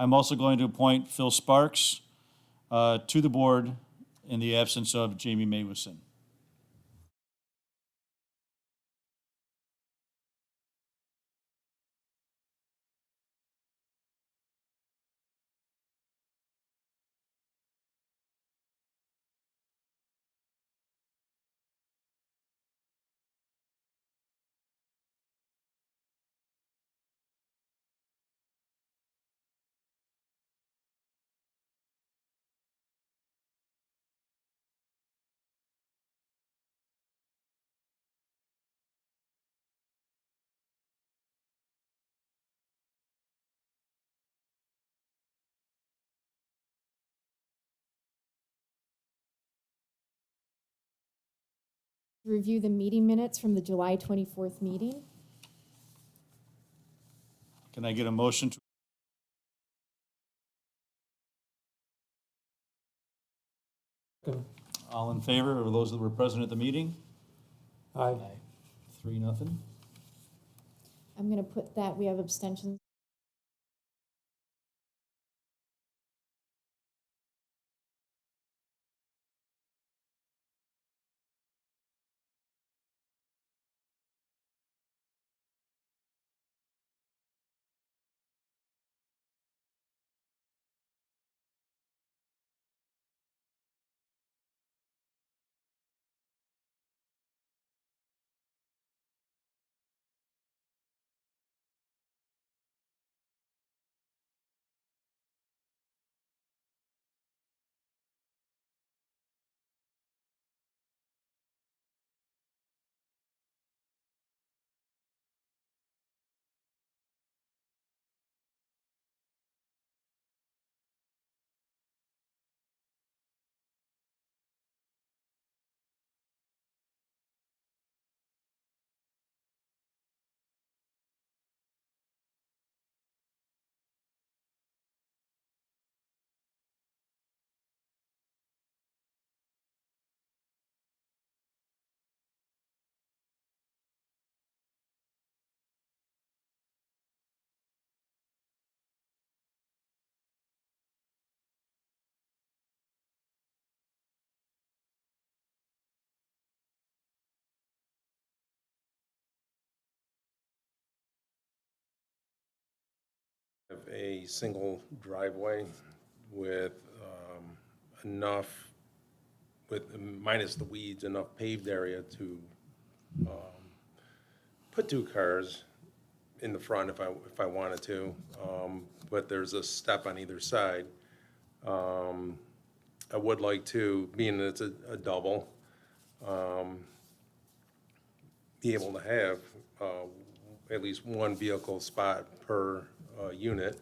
I'm also going to appoint Phil Sparks to the board in the absence of Jamie Maywison. Review the meeting minutes from the July 24th meeting. Can I get a motion to? All in favor, or those that were present at the meeting? Aye. 3-0. I'm going to put that we have abstentions. Have a single driveway with enough, with minus the weeds, enough paved area to put 2 cars in the front if I wanted to, but there's a step on either side. I would like to, being that it's a double, be able to have at least 1 vehicle spot per unit.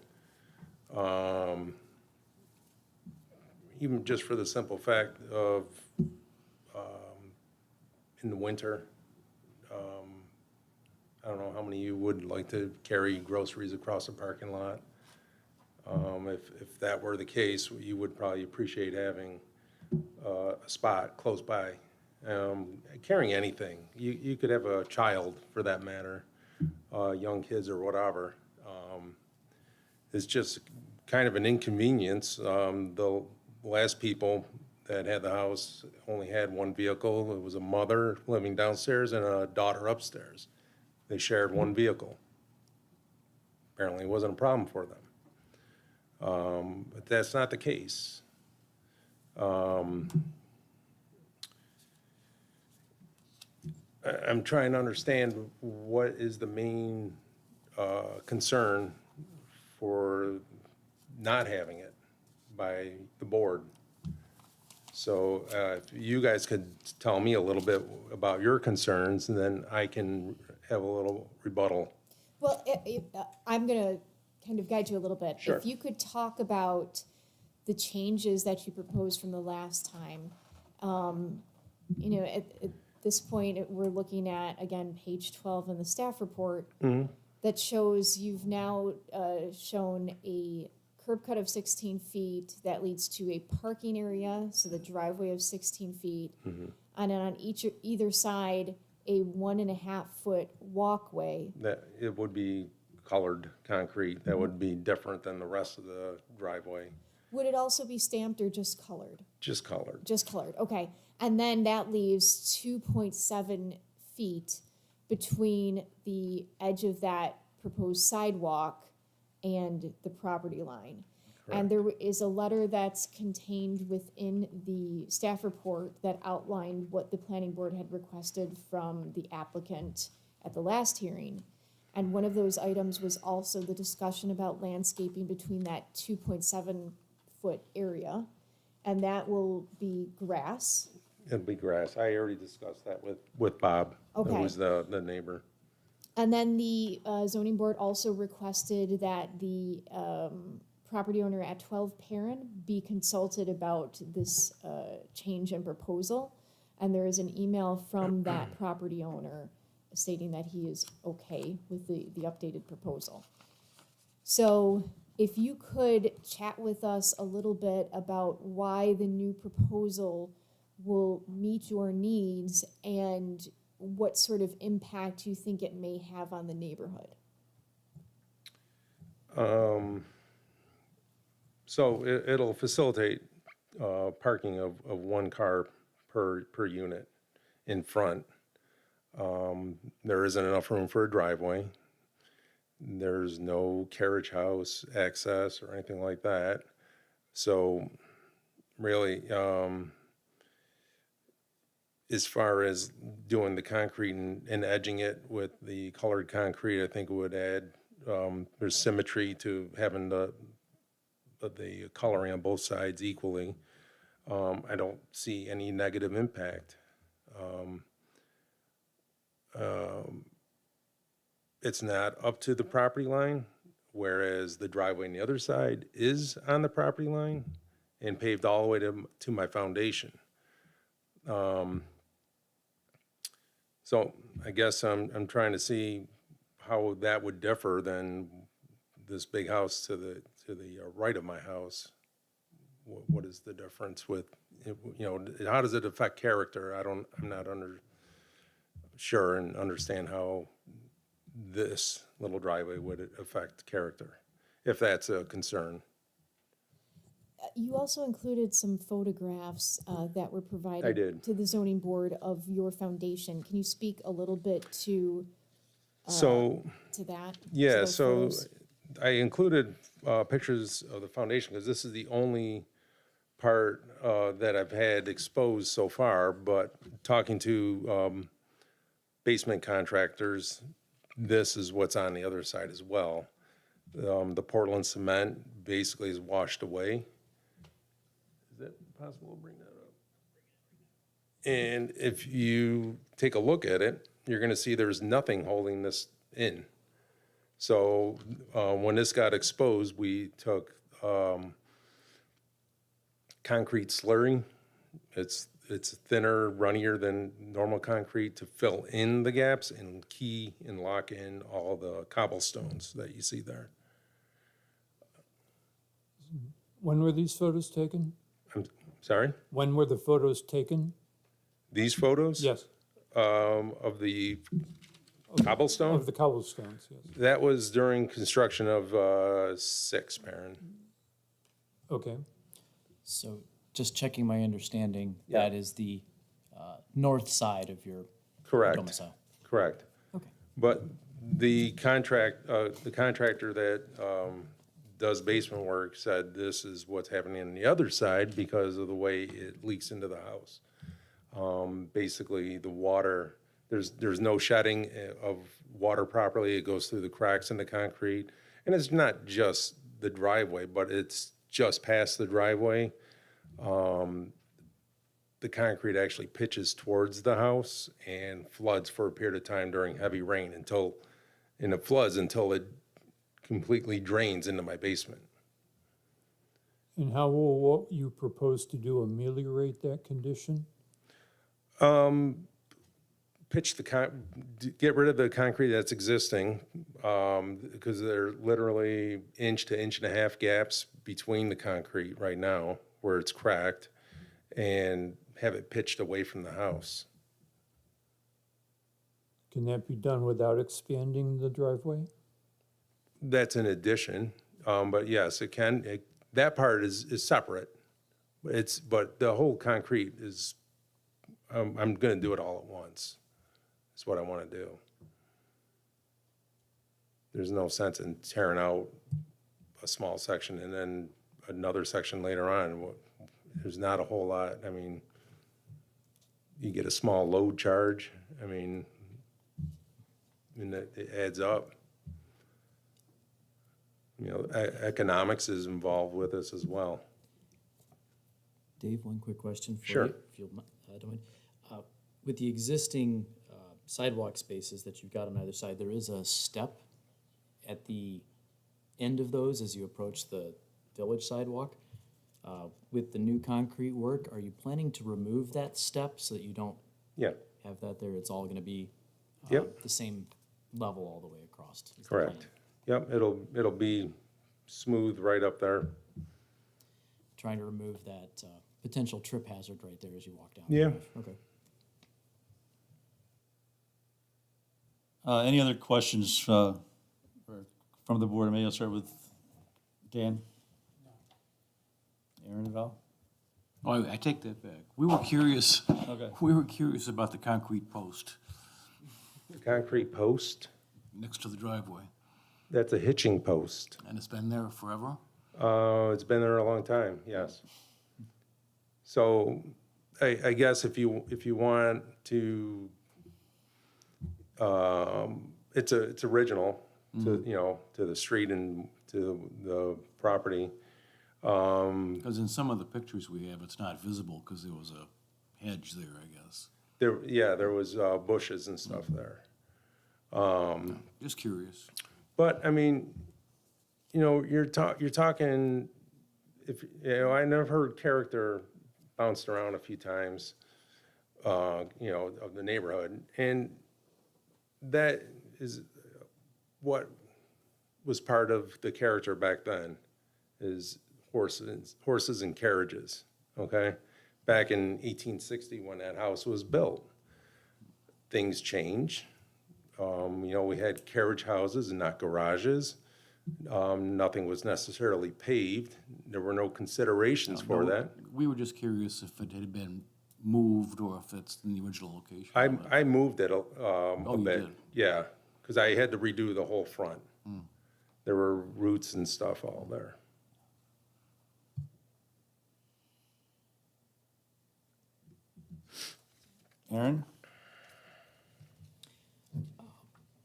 Even just for the simple fact of, in the winter, I don't know how many of you would like to carry groceries across a parking lot. If that were the case, you would probably appreciate having a spot close by. Carrying anything, you could have a child for that matter, young kids or whatever. It's just kind of an inconvenience. The last people that had the house only had 1 vehicle. It was a mother living downstairs and a daughter upstairs. They shared 1 vehicle. Apparently it wasn't a problem for them. But that's not the case. I'm trying to understand what is the main concern for not having it by the board. So if you guys could tell me a little bit about your concerns, and then I can have a little rebuttal. Well, I'm going to kind of guide you a little bit. Sure. If you could talk about the changes that you proposed from the last time. At this point, we're looking at, again, page 12 in the staff report that shows you've now shown a curb cut of 16 feet that leads to a parking area, so the driveway of 16 feet, and then on either side, a 1.5 foot walkway. That it would be colored concrete that would be different than the rest of the driveway, Would it also be stamped or just colored? just colored. Just colored, okay. And then that leaves 2.7 feet between the edge of that proposed sidewalk and the property line. And there is a letter that's contained within the staff report that outlined what the planning board had requested from the applicant at the last hearing. And one of those items was also the discussion about landscaping between that 2.7 foot area. And that will be grass. It'd be grass. I already discussed that with Bob, Okay. who was the neighbor. And then the zoning board also requested that the property owner at 12 Perrin be consulted about this change in proposal. And there is an email from that property owner stating that he is okay with the updated proposal. So if you could chat with us a little bit about why the new proposal will meet your needs and what sort of impact you think it may have on the neighborhood. So it'll facilitate parking of one car per unit in front. There isn't enough room for a driveway. There's no carriage house access or anything like that. So really, as far as doing the concrete and edging it with the colored concrete, I think it would add, there's symmetry to having the coloring on both sides equally. I don't see any negative impact. It's not up to the property line, whereas the driveway on the other side is on the property line and paved all the way to my foundation. So I guess I'm trying to see how that would differ than this big house to the right of my house. What is the difference with, how does it affect character? I'm not sure and understand how this little driveway would affect character, if that's a concern. You also included some photographs that were provided I did. to the zoning board of your foundation. Can you speak a little bit to that? Yeah, to those so photos? I included pictures of the foundation because this is the only part that I've had exposed so far, but talking to basement contractors, this is what's on the other side as well. The Portland cement basically is washed away. Is it possible to bring that up? And if you take a look at it, you're going to see there's nothing holding this in. So when this got exposed, we took concrete slurry. It's thinner, runnier than normal concrete to fill in the gaps and key and lock in all the cobblestones that you see there. When were these photos taken? I'm sorry? When were the photos taken? These photos? Yes, Of the cobblestone? of the cobblestones, yes. That was during construction of 6, Perrin. Okay, So just checking my understanding, Yeah. that is the north side of your Correct, domicile. correct. Okay. But the contractor that does basement work said this is what's happening on the other side because of the way it leaks into the house. Basically, the water, there's no shedding of water properly. It goes through the cracks in the concrete. And it's not just the driveway, but it's just past the driveway. The concrete actually pitches towards the house and floods for a period of time during heavy rain until it completely drains into my basement. and how will what you propose to do ameliorate that condition? Get rid of the concrete that's existing, because there are literally inch to inch and a half gaps between the concrete right now where it's cracked, and have it pitched away from the house. Can that be done without expanding the driveway? That's an addition, but yes, it can, that part is separate. But the whole concrete is, I'm gonna do it all at once. That's what I wanna do. There's no sense in tearing out a small section and then another section later on. There's not a whole lot, I mean, you get a small load charge, I mean, and it adds up. You know, economics is involved with this as well. Dave, one quick question for Sure. you, if you'll, don't mind. With the existing sidewalk spaces that you've got on either side, there is a step at the end of those as you approach the village sidewalk. With the new concrete work, are you planning to remove that step so that you don't Yeah, have that there? It's all gonna be Yep. the same level all the way across? is the plan. correct. Yep, it'll be smooth right up there. Trying to remove that potential trip hazard right there as you walk down. Yeah. Okay. Any other questions from the board? Maybe I'll start with Dan. Aaron and Val? Oh, I take that back. We were curious. Okay. We were curious about the concrete post Concrete post, next to the driveway, that's a hitching post. and it's been there forever. It's been there a long time, yes. So I guess if you want to, it's original to, you know, to the street and to the property. Because in some of the pictures we have, it's not visible because there was a hedge there, I guess. There was bushes and stuff there. Just curious. But, I mean, you know, you're talking, if, you know, I never heard character bounced around a few times, you know, of the neighborhood. And that is what was part of the character back then, is horses and carriages, okay? Back in 1860, when that house was built, things changed. You know, we had carriage houses and not garages. Nothing was necessarily paved. There were no considerations for that. We were just curious if it had been moved or if it's in the original location. I moved it a you bit. did? Yeah, because I had to redo the whole front. There were roots and stuff all there. Aaron?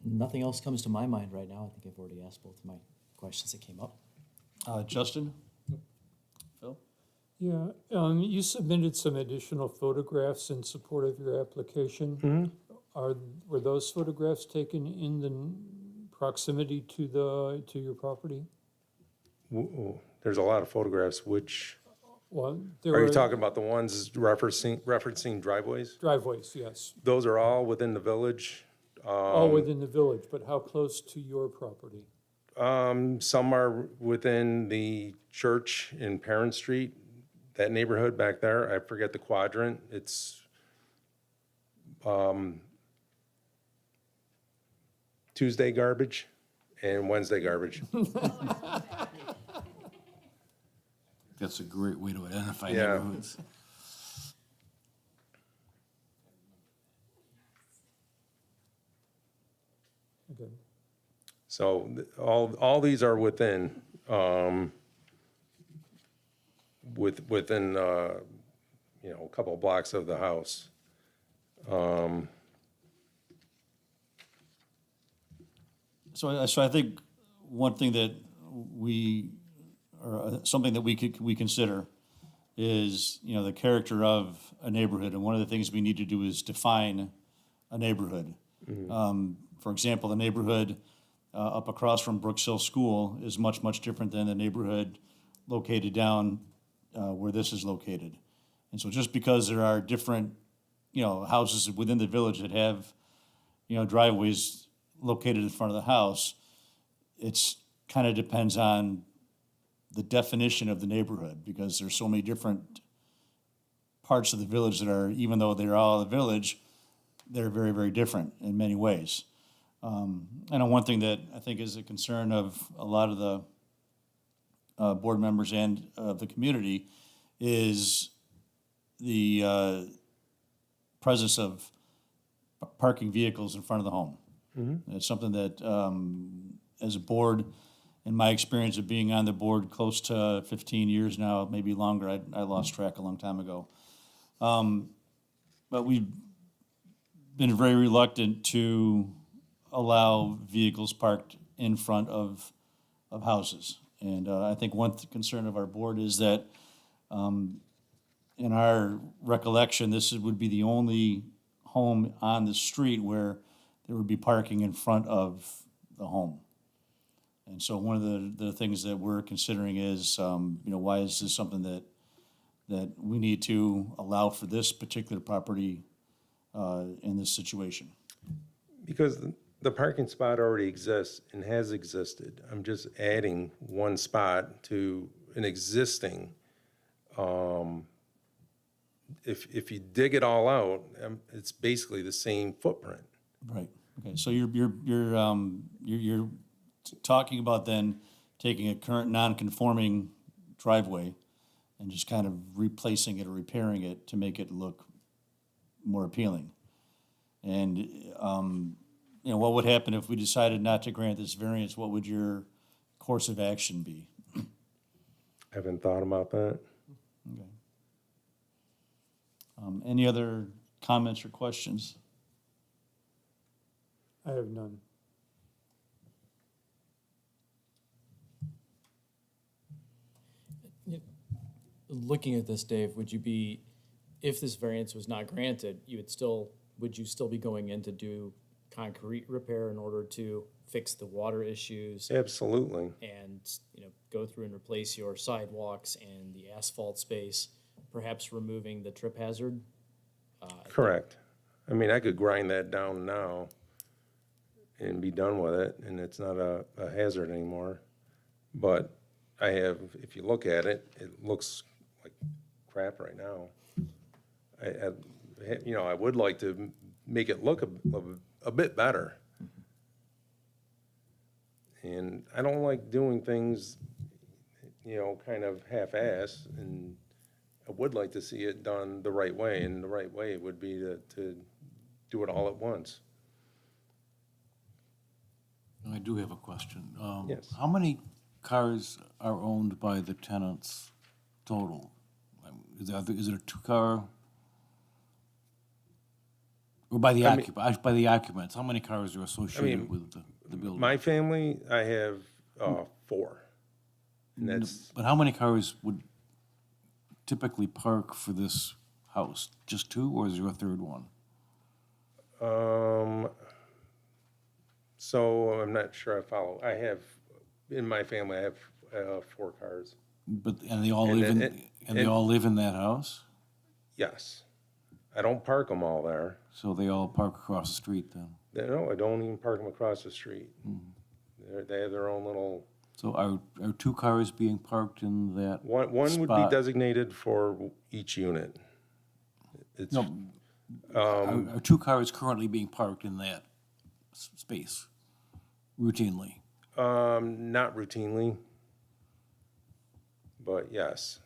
Nothing else comes to my mind right now. I think I've already asked both of my questions that came up. Justin? Phil? Yeah, you submitted some additional photographs in support of your application. Were those photographs taken in the proximity to your property? There's a lot of photographs, which, Well, there are you were talking about the ones referencing driveways? driveways, yes, Those are all within the village. all within the village, but how close to your property? Some are within the church in Parent Street, that neighborhood back there. I forget the quadrant. It's Tuesday garbage and Wednesday garbage. That's a great way to identify Yeah. neighborhoods. Okay. So all these are within, within, you know, a couple of blocks of the house. So I think one thing that something that we consider is, you know, the character of a neighborhood. And one of the things we need to do is define a neighborhood. For example, the neighborhood up across from Brooks Hill School is much, much different than the neighborhood located down where this is located. And so just because there are different, you know, houses within the village that have, you know, driveways located in front of the house, it's kind of depends on the definition of the neighborhood, because there's so many different parts of the village that are, even though they're all a village, they're very, very different in many ways. I know one thing that I think is a concern of a lot of the board members and of the community is the presence of parking vehicles in front of the home. It's something that, as a board, in my experience of being on the board close to 15 years now, maybe longer, I lost track a long time ago. But we've been very reluctant to allow vehicles parked in front of houses. And I think one concern of our board is that, in our recollection, this would be the only home on the street where there would be parking in front of the home. And so one of the things that we're considering is, why is this something that we need to allow for this particular property in this situation? Because the parking spot already exists and has existed. I'm just adding one spot to an existing, if you dig it all out, it's basically the same footprint. Right, okay, so you're talking about then taking a current non-conforming driveway and just kind of replacing it or repairing it to make it look more appealing. And, what would happen if we decided not to grant this variance? What would your course of action be? Haven't thought about that. Okay. Any other comments or questions? I have none. Looking at this, Dave, would you be, if this variance was not granted, would you still be going in to do concrete repair in order to fix the water issues Absolutely. and, go through and replace your sidewalks and the asphalt space, perhaps removing the trip hazard? Correct. I mean, I could grind that down now and be done with it, and it's not a hazard anymore. But if you look at it, it looks like crap right now. I would like to make it look a bit better. And I don't like doing things, kind of half-ass, and I would like to see it done the right way, and the right way would be to do it all at once. I do have a question. Yes. How many cars are owned by the tenants total? Is it a two-car? Or by the occupants? How many cars are associated with the building? My family, I have 4, and that's, But how many cars would typically park for this house? Just 2, or is there a third one? so I'm not sure I follow. In my family, I have 4 cars. And they all And live in, then- and they all live in that house? Yes. I don't park them all there. So they all park across the street then? No, I don't even park them across the street. They have their own little, So are 2 cars being parked in that one would be spot? designated for each unit. It's, No, are 2 cars currently being parked in that space routinely? not routinely, but yes.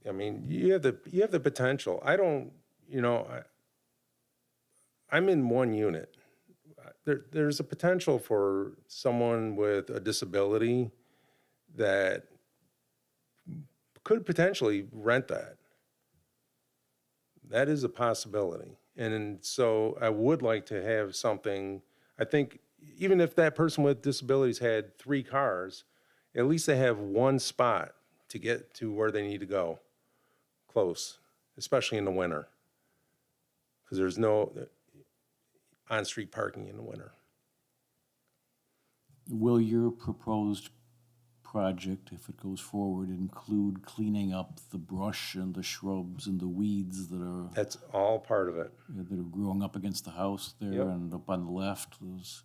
I mean, you have the potential. I don't, I'm in one unit. There's a potential for someone with a disability that could potentially rent that. That is a possibility. And so I would like to have something, I think, even if that person with disabilities had 3 cars, at least they have one spot to get to where they need to go, close, especially in the winter, because there's no on-street parking in the winter. Will your proposed project, if it goes forward, include cleaning up the brush and the shrubs and the weeds that are That's all part of it. growing up against the house there Yep. and up on the left? Those,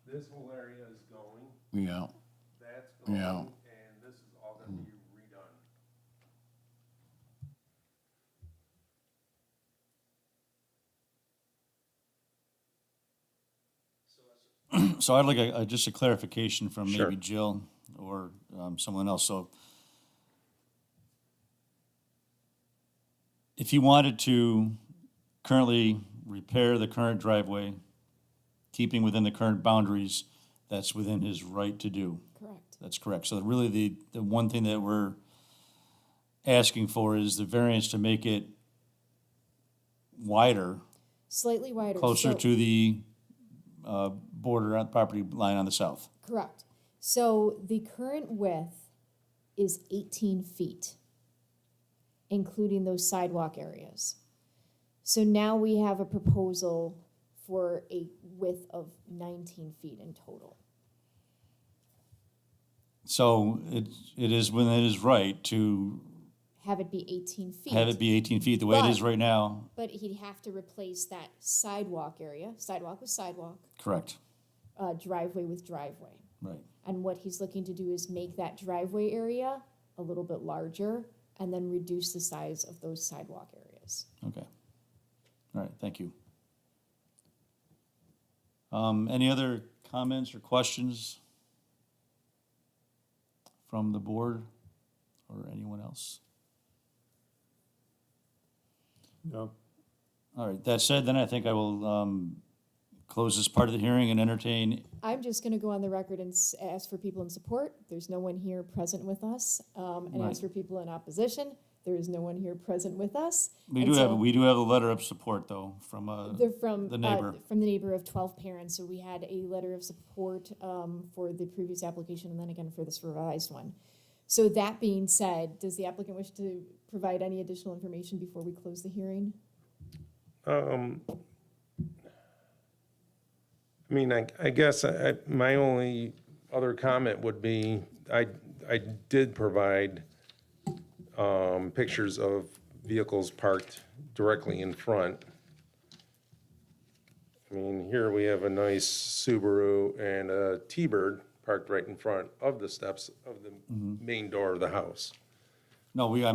This whole area is going, yeah, that's Yeah. and this is all gonna be redone. So I'd like just a clarification from Sure. maybe Jill or someone else. So if he wanted to currently repair the current driveway, keeping within the current boundaries, that's within his right to do. Correct. That's correct. So really, the one thing that we're asking for is the variance to make it wider, Slightly wider. closer so- to the border on property line on the south. Correct. So the current width is 18 feet, including those sidewalk areas. So now we have a proposal for a width of 19 feet in total. So it is within his right to Have it be 18 feet. have it be 18 feet, the way it is But- right now. But he'd have to replace that sidewalk area, sidewalk with sidewalk, Correct, driveway with driveway. right. And what he's looking to do is make that driveway area a little bit larger and then reduce the size of those sidewalk areas. Okay. All right, thank you. Any other comments or questions from the board or anyone else? No. All right, that said, then I think I will close this part of the hearing and entertain, I'm just gonna go on the record and ask for people in support. There's no one here present with us. And Right. ask for people in opposition. There is no one here present with us. we And do have, so- we do have a letter of support, though, from, They're from, the neighbor. from the neighbor of 12 parents, so we had a letter of support, for the previous application and then again for this revised one. So that being said, does the applicant wish to provide any additional information before we close the hearing? I mean, I guess my only other comment would be, I did provide pictures of vehicles parked directly in front. I mean, here we have a nice Subaru and a T-Bird parked right in front of the steps of the main door of the house. No, we are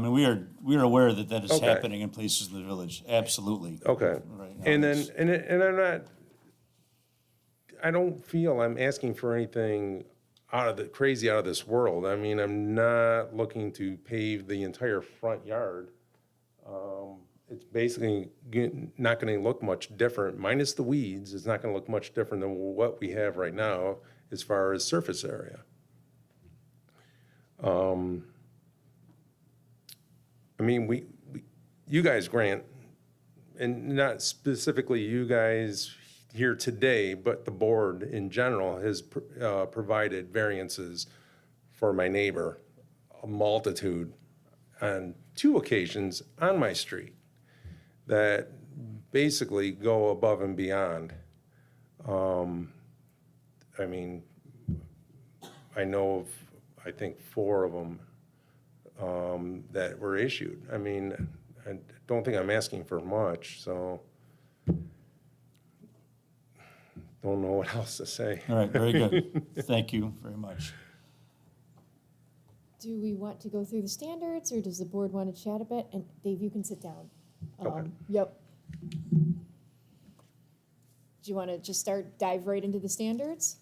aware that that is Okay. happening in places in the village, absolutely. Okay. Right now, And then, it's- and I'm not, I don't feel I'm asking for anything crazy out of this world. I mean, I'm not looking to pave the entire front yard. It's basically not gonna look much different, minus the weeds, it's not gonna look much different than what we have right now as far as surface area. I mean, you guys grant, and not specifically you guys here today, but the board in general has provided variances for my neighbor, a multitude, on 2 occasions on my street, that basically go above and beyond. I mean, I know of, I think, 4 of them that were issued. I mean, I don't think I'm asking for much, so don't know what else to say. All right, very good. Thank you very much. Do we want to go through the standards, or does the board want to chat a bit? And Dave, you can sit down. Okay. Yep. Do you want to just dive right into the standards?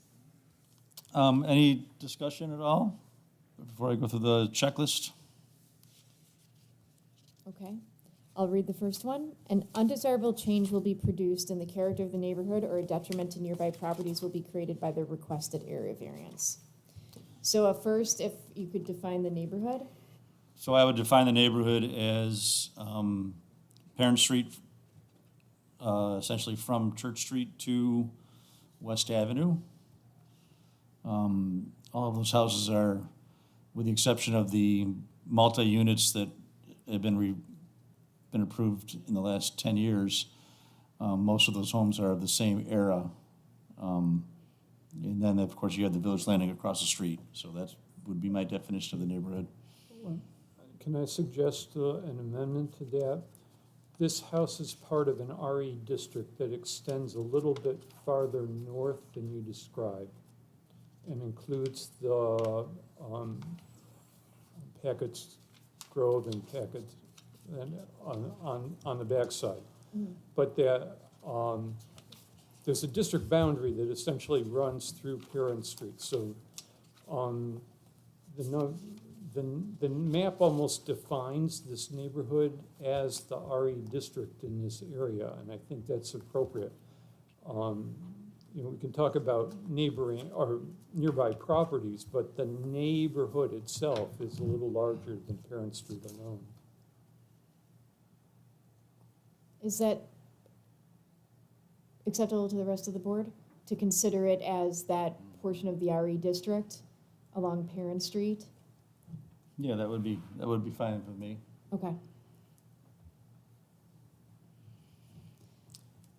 Any discussion at all before I go through the checklist? Okay, I'll read the first one. An undesirable change will be produced in the character of the neighborhood, or a detriment to nearby properties will be created by the requested area variance. So first, if you could define the neighborhood. So I would define the neighborhood as Parent Street, essentially from Church Street to West Avenue. All of those houses are, with the exception of the multi-units that have been approved in the last 10 years, most of those homes are of the same era. And then, of course, you have the Village Landing across the street. So that would be my definition of the neighborhood. Can I suggest an amendment to that? This house is part of an RE district that extends a little bit farther north than you described, and includes the Packett's Grove and Packett's, and on the backside. But that, there's a district boundary that essentially runs through Parent Street, so, the, no- the map almost defines this neighborhood as the RE district in this area, and I think that's appropriate. You know, we can talk about neighboring or nearby properties, but the neighborhood itself is a little larger than Parent Street alone. Is that acceptable to the rest of the board? To consider it as that portion of the RE district along Parent Street? Yeah, that would be fine with me. Okay.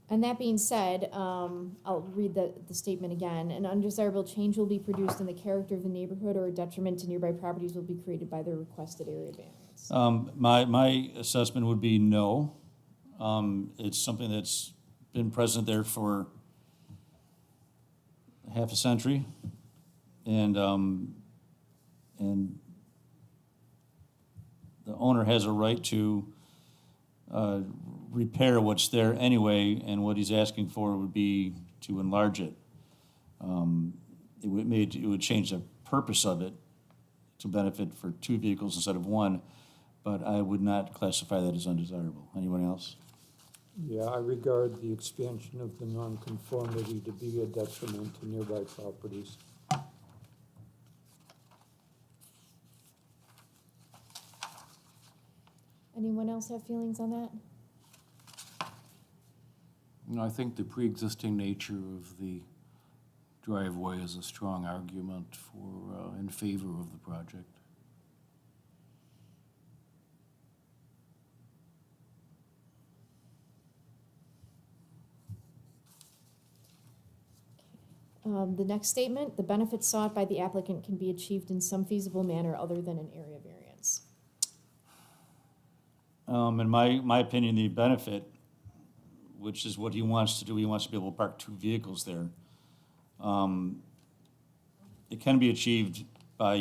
And that being said, I'll read the statement again. An undesirable change will be produced in the character of the neighborhood or a detriment to nearby properties will be created by the requested area variance. My assessment would be no. It's something that's been present there for half a century. And the owner has a right to repair what's there anyway, and what he's asking for would be to enlarge it. It would change the purpose of it to benefit for 2 vehicles instead of 1, but I would not classify that as undesirable. Anyone else? Yeah, I regard the expansion of the nonconformity to be a detriment to nearby properties. Anyone else have feelings on that? You know, I think the pre-existing nature of the driveway is a strong argument for, in favor of the project. The next statement, the benefits sought by the applicant can be achieved in some feasible manner other than an area variance. In my opinion, the benefit, which is what he wants to do, he wants to be able to park 2 vehicles there. It can be achieved by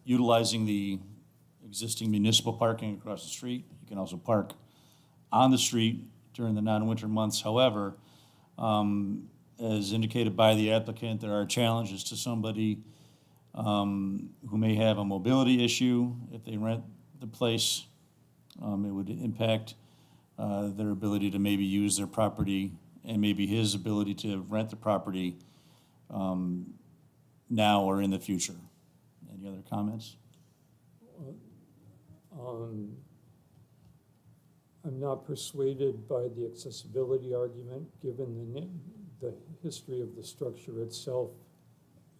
utilizing the existing municipal parking across the street. You can also park on the street during the non-winter months. However, as indicated by the applicant, there are challenges to somebody who may have a mobility issue if they rent the place. It would impact their ability to maybe use their property and maybe his ability to rent the property now or in the future. Any other comments? I'm not persuaded by the accessibility argument, given the history of the structure itself.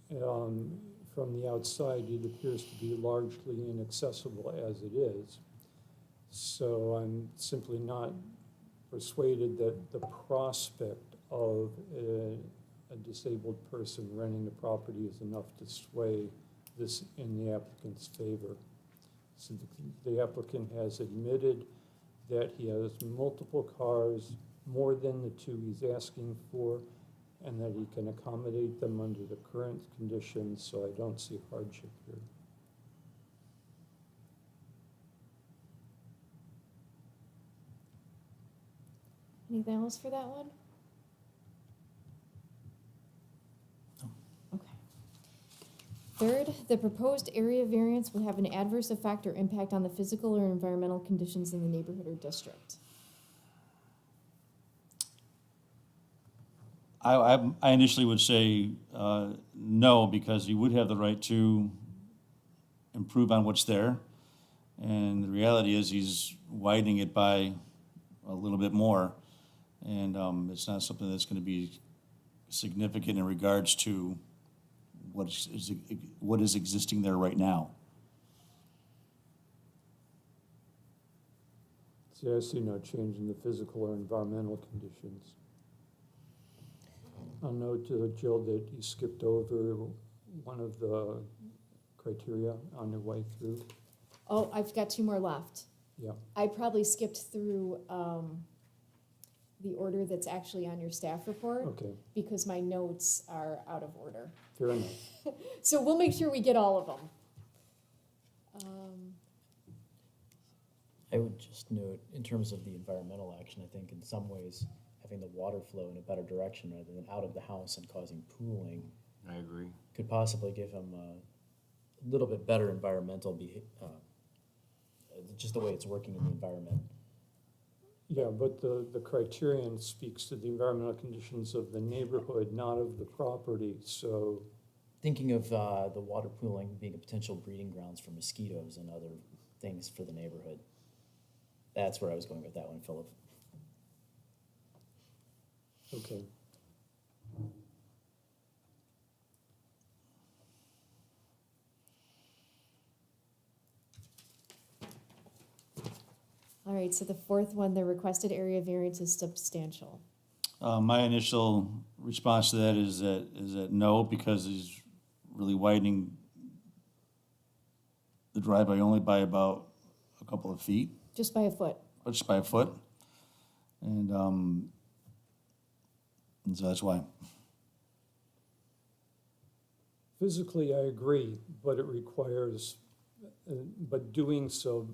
From the outside, it appears to be largely inaccessible as it is. So I'm simply not persuaded that the prospect of a disabled person renting the property is enough to sway this in the applicant's favor. So the applicant has admitted that he has multiple cars, more than the 2 he's asking for, and that he can accommodate them under the current conditions, so I don't see hardship here. Anything else for that one? Okay. Third, the proposed area variance will have an adverse effect or impact on the physical or environmental conditions in the neighborhood or district. I initially would say no, because you would have the right to improve on what's there. And the reality is he's widening it by a little bit more. And it's not something that's going to be significant in regards to what is existing there right now. See, I see no change in the physical or environmental conditions. I'll note, Jill, that you skipped over one of the criteria on your way through. Oh, I've got 2 more left. Yeah, I probably skipped through the order that's actually on your staff report okay, because my notes are out of order. fair enough. So we'll make sure we get all of them. I would just note, in terms of the environmental action, I think in some ways, having the water flow in a better direction rather than out of the house and causing pooling I agree. could possibly give him a little bit better environmental just the way it's working in the environment. Yeah, but the criterion speaks to the environmental conditions of the neighborhood, not of the property, so, Thinking of the water pooling being a potential breeding grounds for mosquitoes and other things for the neighborhood. That's where I was going with that one, Philip. okay. All right, so the fourth one, the requested area variance is substantial. My initial response to that is that no, because he's really widening the driveway only by about a couple of feet, Just by a foot. or just by a foot. And so that's why. Physically, I agree, but it requires, but doing so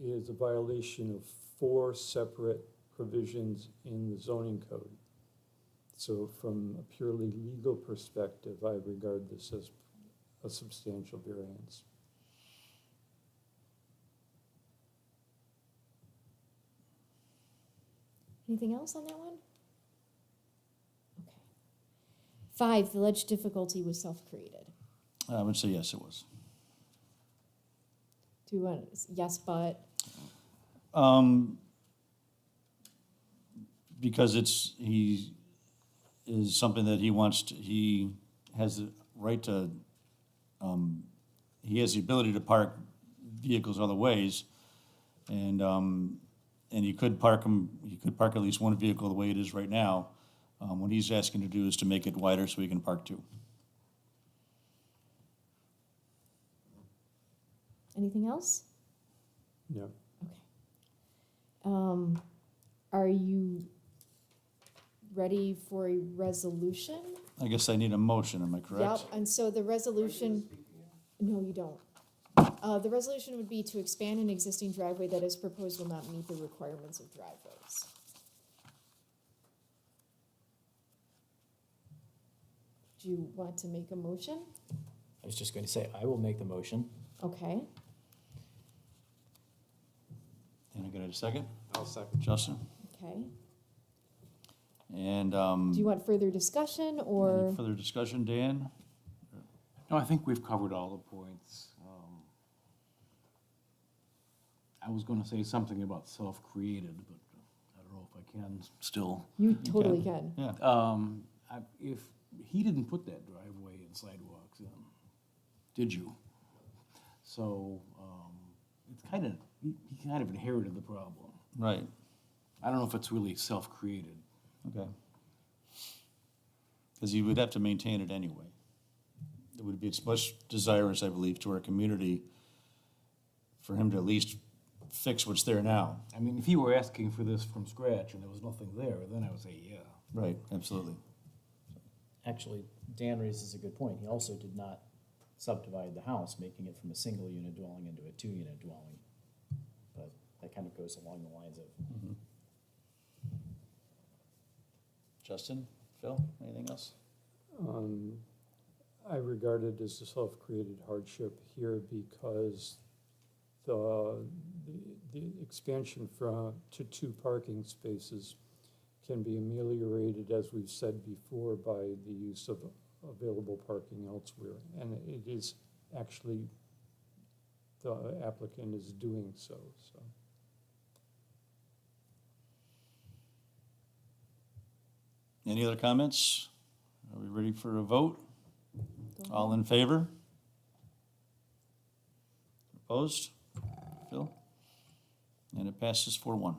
is a violation of 4 separate provisions in the zoning code. So from a purely legal perspective, I regard this as a substantial variance. Anything else on that one? Okay. 5, the alleged difficulty was self-created. I would say yes, it was. Do you want, yes, but, Because he is something that he wants to, he has the right to, he has the ability to park vehicles other ways. And he could park them, he could park at least one vehicle the way it is right now. What he's asking to do is to make it wider so he can park 2. anything else? No. Okay. Are you ready for a resolution? I guess I need a motion, am I correct? Yep, and so the resolution, no, you don't. The resolution would be to expand an existing driveway that is proposed will not meet the requirements of driveways. Do you want to make a motion? I was just going to say, I will make the motion. Okay, And I got a second? I'll second. Justin? okay. And, Do you want further discussion any or? further discussion, Dan? No, I think we've covered all the points. I was gonna say something about self-created, but I don't know if I can still. You totally can. Yeah. If he didn't put that driveway and sidewalks in, did you? So, it's kind of, he kind of inherited the problem. Right, I don't know if it's really self-created. okay. Because you would have to maintain it anyway. It would be, it's much desirous, I believe, to our community for him to at least fix what's there now. I mean, if he were asking for this from scratch and there was nothing there, then I would say, yeah. Right, absolutely. Actually, Dan raises a good point. He also did not subdivide the house, making it from a single unit dwelling into a 2-unit dwelling. But that kind of goes along the lines of, Justin, Phil, anything else? I regard it as a self-created hardship here because the expansion to 2 parking spaces can be ameliorated, as we've said before, by the use of available parking elsewhere. And it is actually, the applicant is doing so. Any other comments? Are we ready for a vote? All in favor? Opposed? Phil? And it passes 4-1.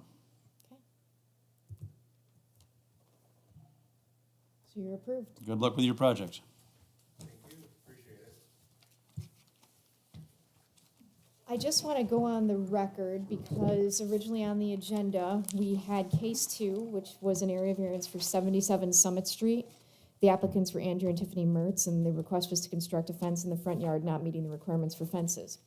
So you're approved. Good luck with your project. I just want to go on the record because originally on the agenda, we had case 2, which was an area variance for 77 Summit Street. The applicants were Andrew and Tiffany Mertz, and the request was to construct a fence in the front yard, not meeting the requirements for fences.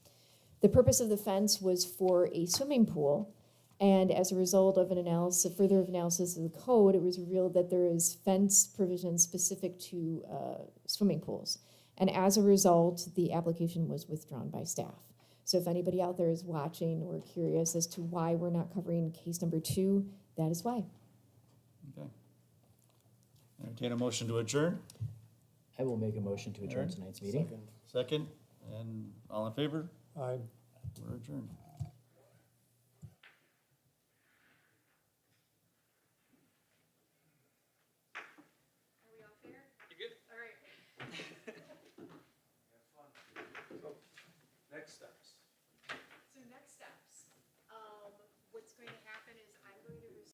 The purpose of the fence was for a swimming pool, And as a result of an analysis, further analysis of the code, it was revealed that there is fence provision specific to swimming pools. And as a result, the application was withdrawn by staff. So if anybody out there is watching or curious as to why we're not covering case number 2, that is why. Okay. Entertain a motion to adjourn. I will make a motion to adjourn tonight's meeting. Second, and all in favor? I We're adjourned. Next step.